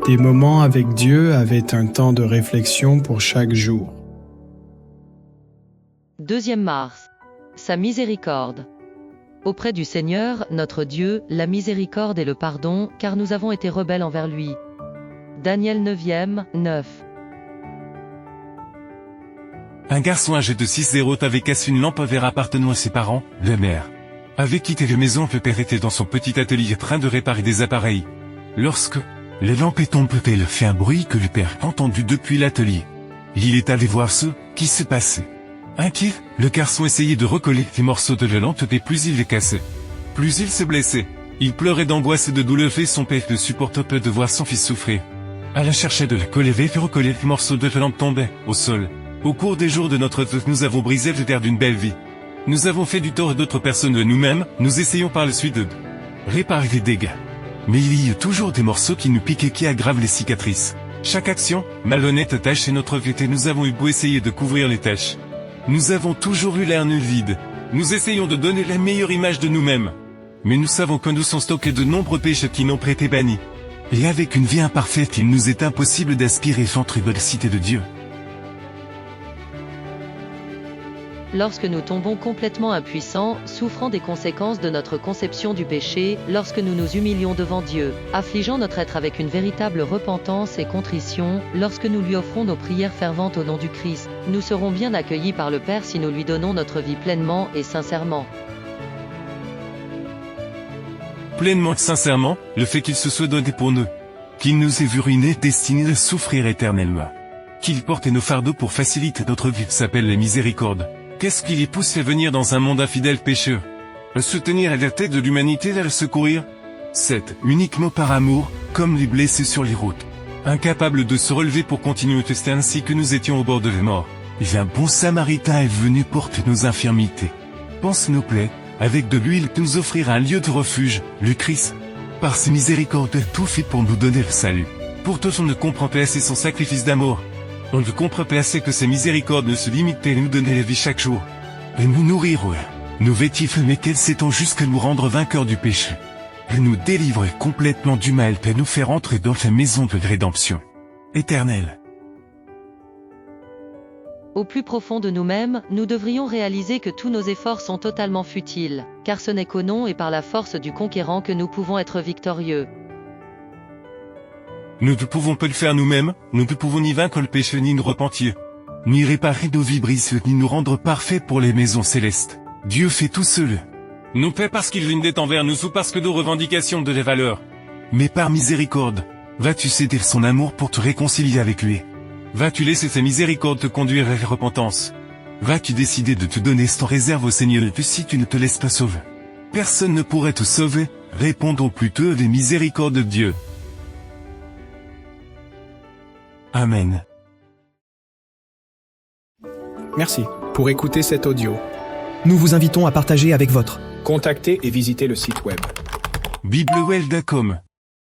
Des moments avec Dieu avaient un temps de réflexion pour chaque jour. 2 mars. Sa miséricorde. Auprès du Seigneur, notre Dieu, la miséricorde et le pardon, car nous avons été rebelles envers lui. Daniel 9e, 9. Un garçon âgé de 6 avait cassé une lampe à verre appartenant à ses parents, la mère avait quitté la maison, le père était dans son petit atelier en train de réparer des appareils. Lorsque la lampe est tombée, elle fait un bruit que le père a entendu depuis l'atelier. Il est allé voir ce qui se passait. Inquiet, le garçon essayait de recoller les morceaux de la lampe et plus il les cassait, plus il se blessait. Il pleurait d'angoisse et de douleur et son père ne supporte pas de voir son fils souffrir. Alain cherchait de la coller et recoller les morceaux de la lampe tombaient au sol. Au cours des jours de notre vie, nous avons brisé le terre d'une belle vie. Nous avons fait du tort à d'autres personnes et nous-mêmes, nous essayons par la suite de réparer les dégâts. Mais il y a toujours des morceaux qui nous piquent et qui aggravent les cicatrices. Chaque action, malhonnête tâche et notre vie et nous avons eu beau essayer de couvrir les tâches. Nous avons toujours eu l'air nul vide. Nous essayons de donner la meilleure image de nous-mêmes. Mais nous savons que nous sommes stockés de nombreux péchés qui n'ont pas été bannis. Et avec une vie imparfaite, il nous est impossible d'aspirer sans très bonne cité de Dieu. Lorsque nous tombons complètement impuissants, souffrant des conséquences de notre conception du péché, lorsque nous nous humilions devant Dieu, affligeant notre être avec une véritable repentance et contrition, lorsque nous lui offrons nos prières ferventes au nom du Christ, nous serons bien accueillis par le Père si nous lui donnons notre vie pleinement et sincèrement. Pleinement et sincèrement, le fait qu'il se soit donné pour nous, qu'il nous ait vu ruinés, destinés à souffrir éternellement, qu'il porte nos fardeaux pour faciliter notre vie, s'appelle la miséricorde. Qu'est-ce qui les pousse à venir dans un monde infidèle pécheur? À se tenir à la tête de l'humanité et à le secourir? 7. Uniquement par amour, comme les blessés sur les routes. Incapables de se relever pour continuer à tester ainsi que nous étions au bord de la mort. Et un bon samaritain est venu porter nos infirmités. Pense nos plaies, avec de l'huile nous offrira un lieu de refuge, le Christ. Par ses miséricordes, tout fait pour nous donner le salut. Pourtant on ne comprend pas assez son sacrifice d'amour. On ne comprend pas assez que ses miséricordes ne se limitent à nous donner la vie chaque jour. Et nous nourrir, nous vêtir, mais qu'elle s'étend jusqu'à nous rendre vainqueurs du péché. Elle nous délivre complètement du mal et nous faire entrer dans la maison de rédemption éternelle. Au plus profond de nous-mêmes, nous devrions réaliser que tous nos efforts sont totalement futiles, car ce n'est qu'au nom et par la force du conquérant que nous pouvons être victorieux. Nous ne pouvons pas le faire nous-mêmes, nous ne pouvons ni vaincre le péché ni nous repentir, ni réparer nos vies brisées, ni nous rendre parfaits pour les maisons célestes. Dieu fait tout seul. Non pas parce qu'il a une dette envers nous ou parce que nos revendications de des valeurs, mais par miséricorde. Vas-tu céder son amour pour te réconcilier avec lui? Vas-tu laisser sa miséricorde te conduire à la repentance? Vas-tu décider de te donner sans réserve au Seigneur si tu ne te laisses pas sauver? Personne ne pourrait te sauver, répondons plutôt des miséricordes de Dieu. Amen. Merci pour écouter cet audio. Nous vous invitons à partager avec votre. Contactez et visitez le site web. biblewell.com